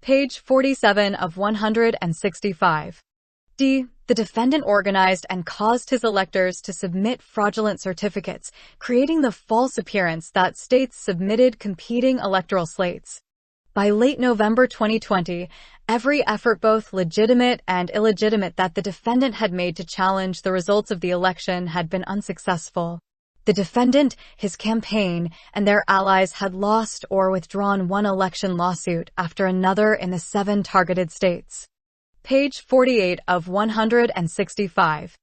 Page 47 of 165. D. The defendant organized and caused his electors to submit fraudulent certificates, creating the false appearance that states submitted competing electoral slates. By late November 2020, every effort, both legitimate and illegitimate, that the defendant had made to challenge the results of the election had been unsuccessful. The defendant, his campaign, and their allies had lost or withdrawn one election lawsuit after another in the 7 targeted states. Page 48 of 165.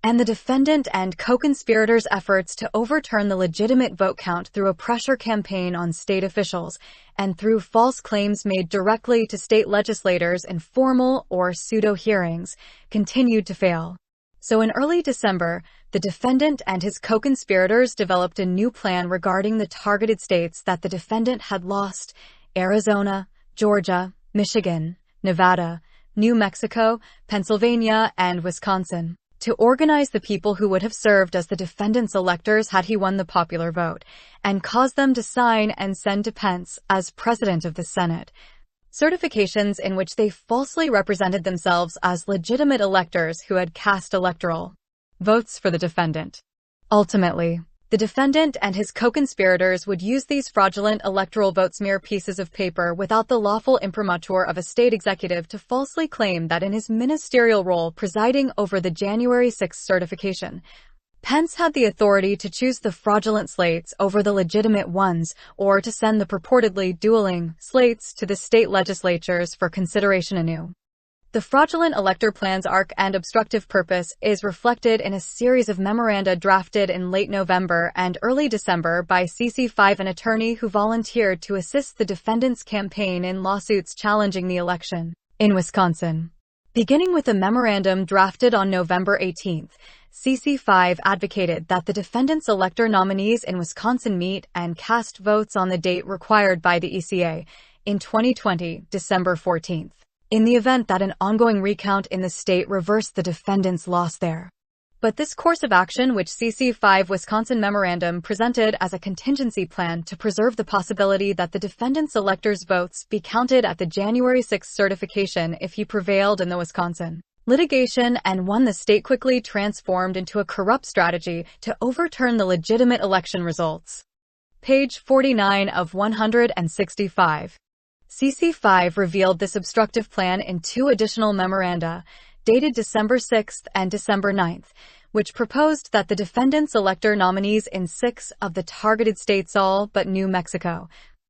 And the defendant and co-conspirators' efforts to overturn the legitimate vote count through a pressure campaign on state officials and through false claims made directly to state legislators in formal or pseudo-hearings continued to fail. So in early December, the defendant and his co-conspirators developed a new plan regarding the targeted states that the defendant had lost: Arizona, Georgia, Michigan, Nevada, New Mexico, Pennsylvania, and Wisconsin, to organize the people who would have served as the defendant's electors had he won the popular vote, and cause them to sign and send to Pence, as president of the Senate, certifications in which they falsely represented themselves as legitimate electors who had cast electoral votes for the defendant. Ultimately, the defendant and his co-conspirators would use these fraudulent electoral votes, mere pieces of paper without the lawful imprimatur of a state executive, to falsely claim that in his ministerial role presiding over the January 6 certification, Pence had the authority to choose the fraudulent slates over the legitimate ones, or to send the purportedly dueling slates to the state legislatures for consideration anew. The fraudulent elector plan's arc and obstructive purpose is reflected in a series of memoranda drafted in late November and early December by CC5, an attorney who volunteered to assist the defendant's campaign in lawsuits challenging the election in Wisconsin. Beginning with a memorandum drafted on November 18, CC5 advocated that the defendant's elector nominees in Wisconsin meet and cast votes on the date required by the ECA in 2020, December 14, in the event that an ongoing recount in the state reversed the defendant's loss there. But this course of action, which CC5 Wisconsin memorandum presented as a contingency plan to preserve the possibility that the defendant's electors' votes be counted at the January 6 certification if he prevailed in the Wisconsin litigation and won, the state quickly transformed into a corrupt strategy to overturn the legitimate election results. Page 49 of 165. CC5 revealed this obstructive plan in 2 additional memoranda, dated December 6 and December 9, which proposed that the defendant's elector nominees in 6 of the targeted states, all but New Mexico,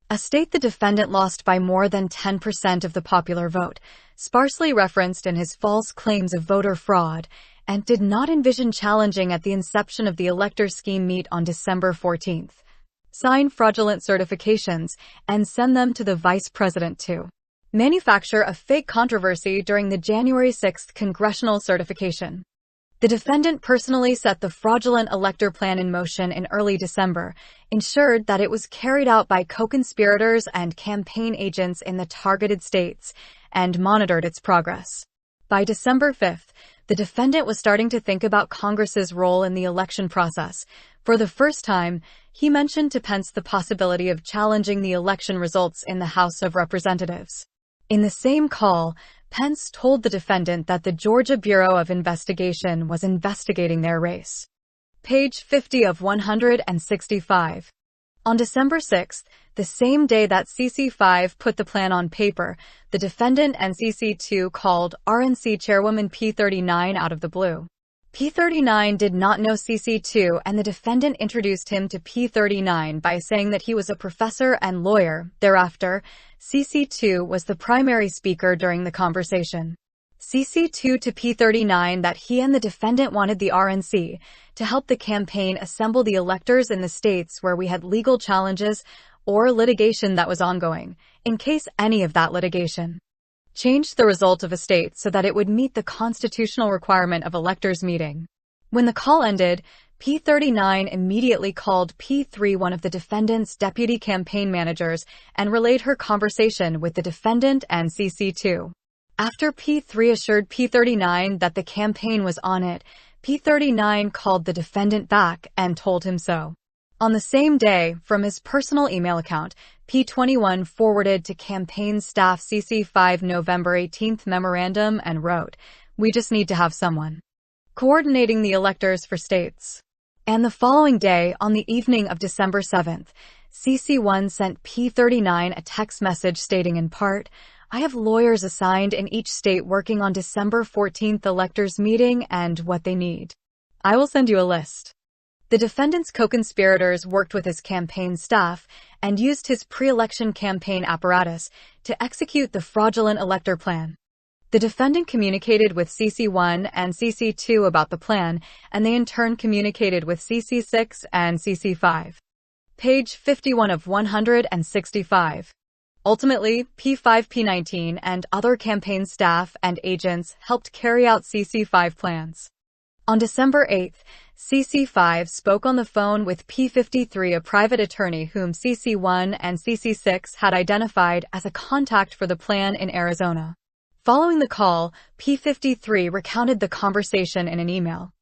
a state the defendant lost by more than 10% of the popular vote, sparsely referenced in his false claims of voter fraud, and did not envision challenging at the inception of the elector scheme, meet on December 14. Sign fraudulent certifications, and send them to the vice president to manufacture a fake controversy during the January 6 congressional certification. The defendant personally set the fraudulent elector plan in motion in early December, ensured that it was carried out by co-conspirators and campaign agents in the targeted states, and monitored its progress. By December 5, the defendant was starting to think about Congress's role in the election process. For the first time, he mentioned to Pence the possibility of challenging the election results in the House of Representatives. In the same call, Pence told the defendant that the Georgia Bureau of Investigation was investigating their race. Page 50 of 165. On December 6, the same day that CC5 put the plan on paper, the defendant and CC2 called RNC chairwoman P39 out of the blue. P39 did not know CC2, and the defendant introduced him to P39 by saying that he was a professor and lawyer. Thereafter, CC2 was the primary speaker during the conversation. CC2 to P39 that he and the defendant wanted the RNC to help the campaign assemble the electors in the states where we had legal challenges or litigation that was ongoing, in case any of that litigation changed the result of a state so that it would meet the constitutional requirement of electors meeting. When the call ended, P39 immediately called P3, one of the defendant's deputy campaign managers, and relayed her conversation with the defendant and CC2. After P3 assured P39 that the campaign was on it, P39 called the defendant back and told him so. On the same day, from his personal email account, P21 forwarded to campaign staff CC5 November 18th memorandum and wrote, "We just need to have someone coordinating the electors for states." And the following day, on the evening of December 7th, CC1 sent P39 a text message stating in part, "I have lawyers assigned in each state working on December 14th electors meeting and what they need. I will send you a list." The defendant's co-conspirators worked with his campaign staff and used his pre-election campaign apparatus to execute the fraudulent elector plan. The defendant communicated with CC1 and CC2 about the plan, and they in turn communicated with CC6 and CC5. Page 51 of 165. Ultimately, P5, P19, and other campaign staff and agents helped carry out CC5 plans. On December 8th, CC5 spoke on the phone with P53, a private attorney whom CC1 and CC6 had identified as a contact for the plan in Arizona. Following the call, P53 recounted the conversation in an email.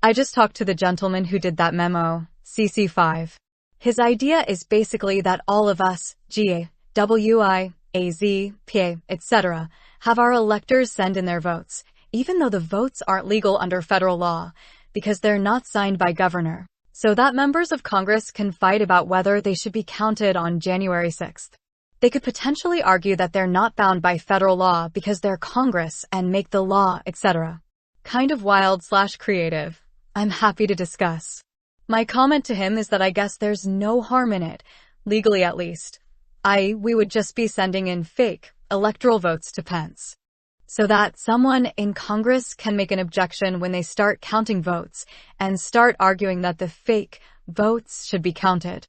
"I just talked to the gentleman who did that memo, CC5. His idea is basically that all of us, GA, WI, AZ, PA, etc., have our electors send in their votes, even though the votes aren't legal under federal law, because they're not signed by governor, so that members of Congress can fight about whether they should be counted on January 6th. They could potentially argue that they're not bound by federal law because they're Congress and make the law, etc. Kind of wild/creative. I'm happy to discuss." My comment to him is that I guess there's no harm in it, legally at least. We would just be sending in fake electoral votes to Pence, so that someone in Congress can make an objection when they start counting votes and start arguing that the fake votes should be counted.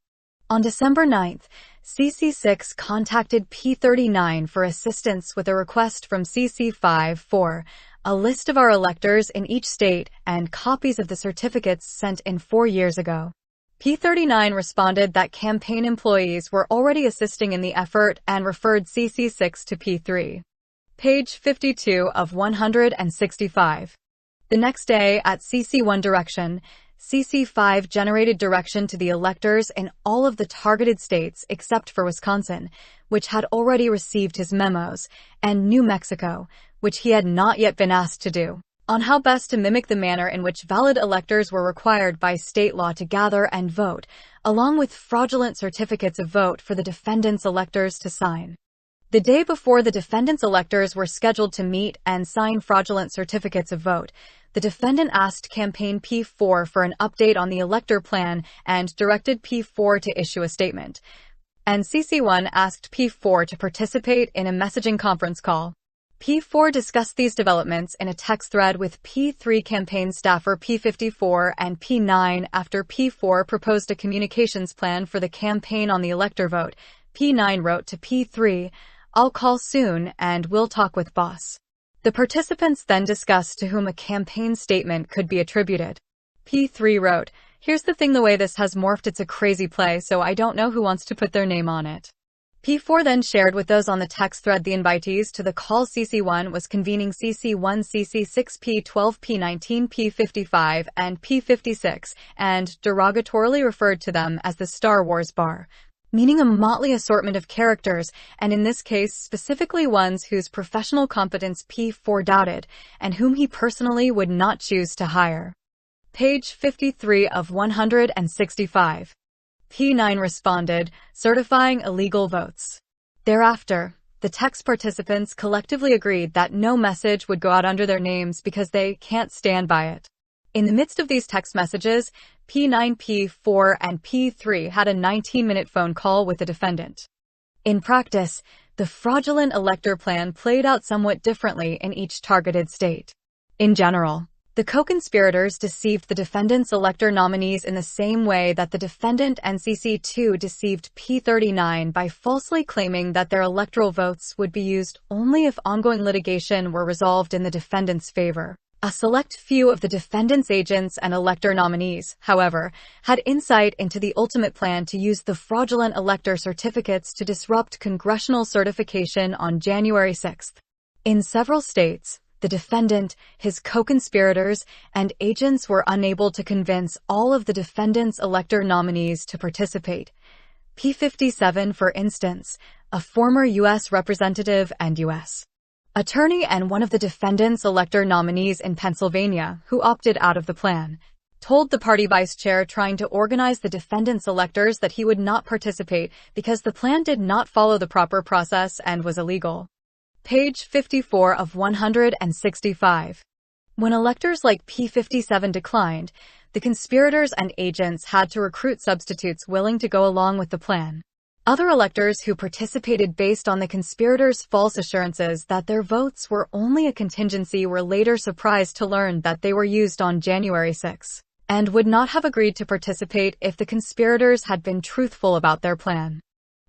On December 9th, CC6 contacted P39 for assistance with a request from CC5 for a list of our electors in each state and copies of the certificates sent in 4 years ago. P39 responded that campaign employees were already assisting in the effort and referred CC6 to P3. Page 52 of 165. The next day, at CC1 direction, CC5 generated direction to the electors in all of the targeted states except for Wisconsin, which had already received his memos, and New Mexico, which he had not yet been asked to do, on how best to mimic the manner in which valid electors were required by state law to gather and vote, along with fraudulent certificates of vote for the defendant's electors to sign. The day before the defendant's electors were scheduled to meet and sign fraudulent certificates of vote, the defendant asked campaign P4 for an update on the elector plan and directed P4 to issue a statement. And CC1 asked P4 to participate in a messaging conference call. P4 discussed these developments in a text thread with P3 campaign staffer P54 and P9 after P4 proposed a communications plan for the campaign on the elector vote. P9 wrote to P3, "I'll call soon and we'll talk with boss." The participants then discussed to whom a campaign statement could be attributed. P3 wrote, "Here's the thing, the way this has morphed, it's a crazy play, so I don't know who wants to put their name on it." P4 then shared with those on the text thread the invitees to the call. CC1 was convening CC1, CC6, P12, P19, P55, and P56, and derogatorily referred to them as the Star Wars bar, meaning a motley assortment of characters, and in this case specifically ones whose professional competence P4 doubted, and whom he personally would not choose to hire. Page 53 of 165. P9 responded, certifying illegal votes. Thereafter, the text participants collectively agreed that no message would go out under their names because they can't stand by it. In the midst of these text messages, P9, P4, and P3 had a 19-minute phone call with the defendant. In practice, the fraudulent elector plan played out somewhat differently in each targeted state. In general, the co-conspirators deceived the defendant's elector nominees in the same way that the defendant and CC2 deceived P39 by falsely claiming that their electoral votes would be used only if ongoing litigation were resolved in the defendant's favor. A select few of the defendant's agents and elector nominees, however, had insight into the ultimate plan to use the fraudulent elector certificates to disrupt congressional certification on January 6th. In several states, The defendant, his co-conspirators, and agents were unable to convince all of the defendant's elector nominees to participate. P57, for instance, a former U.S. representative and U.S. attorney and one of the defendant's elector nominees in Pennsylvania, who opted out of the plan, told the party vice chair trying to organize the defendant's electors that he would not participate because the plan did not follow the proper process and was illegal. Page 54 of 165. When electors like P57 declined, the conspirators and agents had to recruit substitutes willing to go along with the plan. Other electors who participated based on the conspirators' false assurances that their votes were only a contingency were later surprised to learn that they were used on January 6, and would not have agreed to participate if the conspirators had been truthful about their plan.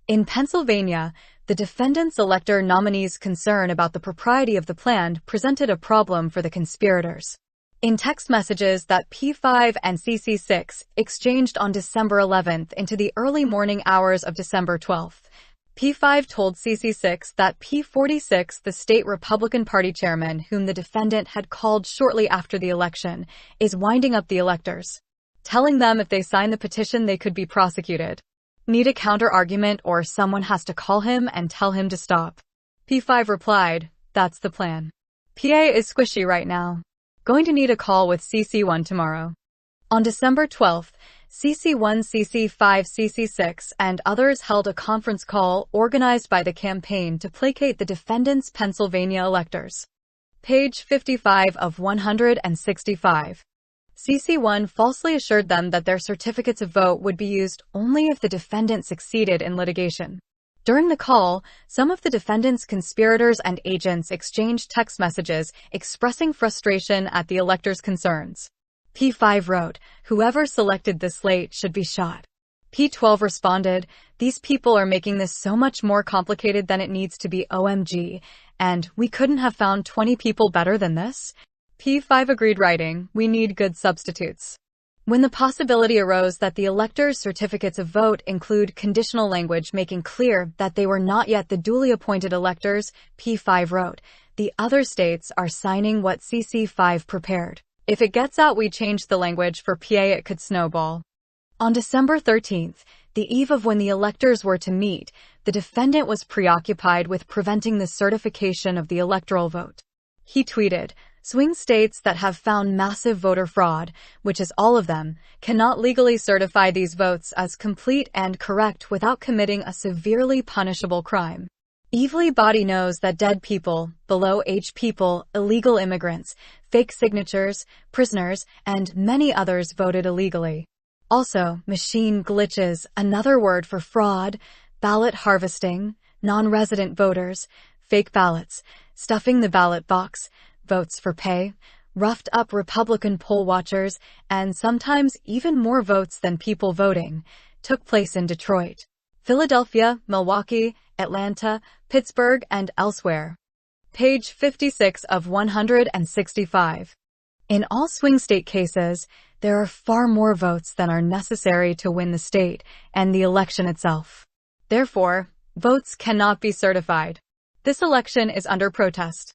In Pennsylvania, the defendant's elector nominees' concern about the propriety of the plan presented a problem for the conspirators. In text messages that P5 and CC6 exchanged on December 11th into the early morning hours of December 12th, P5 told CC6 that P46, the state Republican Party chairman whom the defendant had called shortly after the election, is winding up the electors, telling them if they sign the petition they could be prosecuted. Need a counter-argument or someone has to call him and tell him to stop. P5 replied, "That's the plan. PA is squishy right now. Going to need a call with CC1 tomorrow." On December 12th, CC1, CC5, CC6, and others held a conference call organized by the campaign to placate the defendant's Pennsylvania electors. Page 55 of 165. CC1 falsely assured them that their certificates of vote would be used only if the defendant succeeded in litigation. During the call, some of the defendant's conspirators and agents exchanged text messages expressing frustration at the electors' concerns. P5 wrote, "Whoever selected this slate should be shot." P12 responded, "These people are making this so much more complicated than it needs to be, OMG, and we couldn't have found 20 people better than this?" P5 agreed, writing, "We need good substitutes." When the possibility arose that the electors' certificates of vote include conditional language making clear that they were not yet the duly appointed electors, P5 wrote, "The other states are signing what CC5 prepared. If it gets out we change the language for PA it could snowball." On December 13th, the eve of when the electors were to meet, the defendant was preoccupied with preventing the certification of the electoral vote. He tweeted, "Swing states that have found massive voter fraud, which is all of them, cannot legally certify these votes as complete and correct without committing a severely punishable crime. Everybody knows that dead people, below-age people, illegal immigrants, fake signatures, prisoners, and many others voted illegally. Also, machine glitches, another word for fraud, ballot harvesting, non-resident voters, fake ballots, stuffing the ballot box, votes for pay, roughed-up Republican poll watchers, and sometimes even more votes than people voting, took place in Detroit, Philadelphia, Milwaukee, Atlanta, Pittsburgh, and elsewhere." Page 56 of 165. In all swing state cases, there are far more votes than are necessary to win the state and the election itself. Therefore, votes cannot be certified. This election is under protest.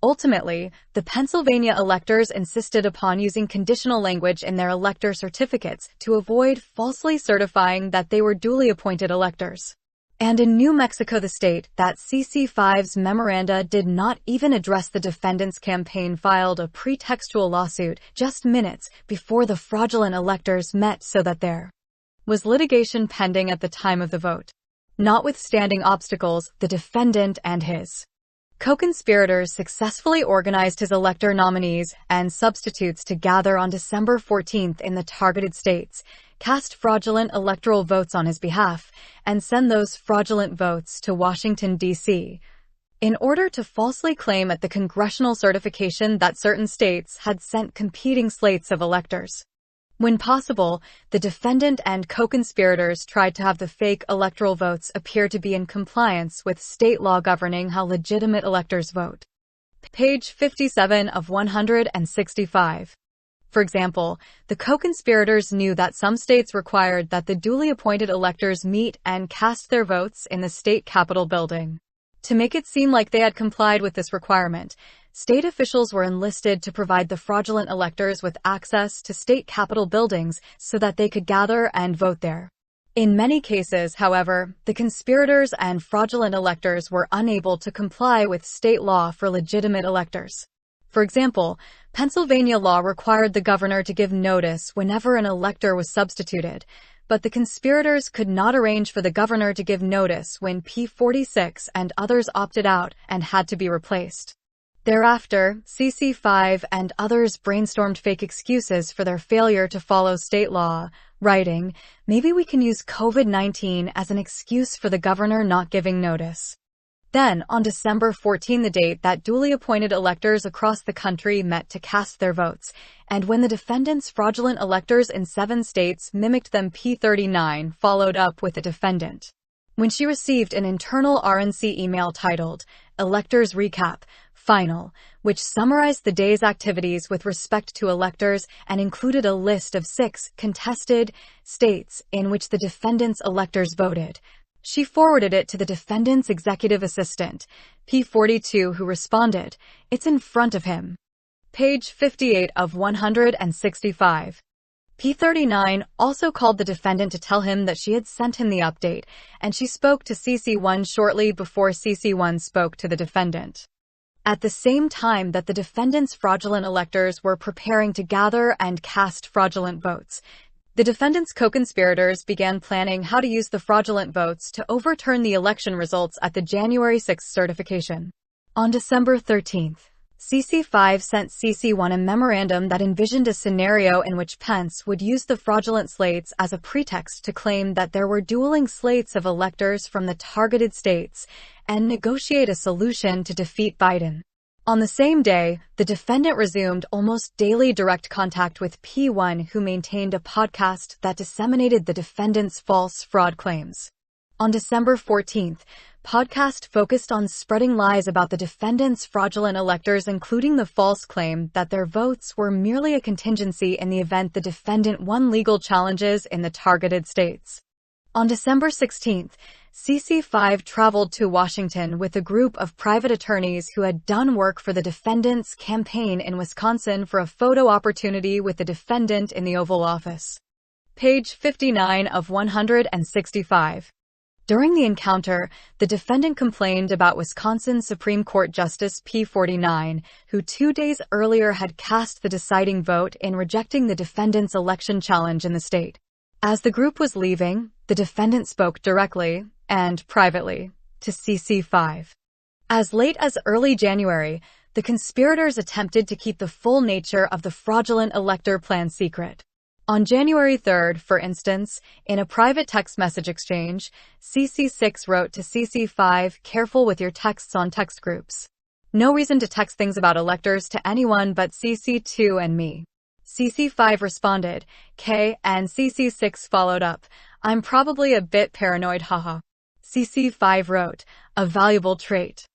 Ultimately, the Pennsylvania electors insisted upon using conditional language in their elector certificates to avoid falsely certifying that they were duly appointed electors. And in New Mexico, the state that CC5's memoranda did not even address the defendant's campaign, filed a pretextual lawsuit just minutes before the fraudulent electors met so that there was litigation pending at the time of the vote. Notwithstanding obstacles, the defendant and his co-conspirators successfully organized his elector nominees and substitutes to gather on December 14th in the targeted states, cast fraudulent electoral votes on his behalf, and send those fraudulent votes to Washington, D.C., in order to falsely claim at the congressional certification that certain states had sent competing slates of electors. When possible, the defendant and co-conspirators tried to have the fake electoral votes appear to be in compliance with state law governing how legitimate electors vote. Page 57 of 165. For example, the co-conspirators knew that some states required that the duly appointed electors meet and cast their votes in the state capitol building. To make it seem like they had complied with this requirement, state officials were enlisted to provide the fraudulent electors with access to state capitol buildings so that they could gather and vote there. In many cases, however, the conspirators and fraudulent electors were unable to comply with state law for legitimate electors. For example, Pennsylvania law required the governor to give notice whenever an elector was substituted, but the conspirators could not arrange for the governor to give notice when P46 and others opted out and had to be replaced. Thereafter, CC5 and others brainstormed fake excuses for their failure to follow state law, writing, "Maybe we can use COVID-19 as an excuse for the governor not giving notice." Then, on December 14, the date that duly appointed electors across the country met to cast their votes, and when the defendant's fraudulent electors in 7 states mimicked them, P39 followed up with the defendant. When she received an internal RNC email titled, "Electors Recap, Final," which summarized the day's activities with respect to electors and included a list of 6 contested states in which the defendant's electors voted, she forwarded it to the defendant's executive assistant, P42, who responded, "It's in front of him." Page 58 of 165. P39 also called the defendant to tell him that she had sent him the update, and she spoke to CC1 shortly before CC1 spoke to the defendant. At the same time that the defendant's fraudulent electors were preparing to gather and cast fraudulent votes, the defendant's co-conspirators began planning how to use the fraudulent votes to overturn the election results at the January 6 certification. On December 13, CC5 sent CC1 a memorandum that envisioned a scenario in which Pence would use the fraudulent slates as a pretext to claim that there were dueling slates of electors from the targeted states and negotiate a solution to defeat Biden. On the same day, the defendant resumed almost daily direct contact with P1, who maintained a podcast that disseminated the defendant's false fraud claims. On December 14, podcast focused on spreading lies about the defendant's fraudulent electors, including the false claim that their votes were merely a contingency in the event the defendant won legal challenges in the targeted states. On December 16, CC5 traveled to Washington with a group of private attorneys who had done work for the defendant's campaign in Wisconsin for a photo opportunity with the defendant in the Oval Office. Page 59 of 165. During the encounter, the defendant complained about Wisconsin Supreme Court Justice P49, who 2 days earlier had cast the deciding vote in rejecting the defendant's election challenge in the state. As the group was leaving, the defendant spoke directly and privately to CC5. As late as early January, the conspirators attempted to keep the full nature of the fraudulent elector plan secret. On January 3, for instance, in a private text message exchange, CC6 wrote to CC5, "Careful with your texts on text groups. No reason to text things about electors to anyone but CC2 and me." CC5 responded, "K," and CC6 followed up, "I'm probably a bit paranoid, haha." CC5 wrote, "A valuable trait."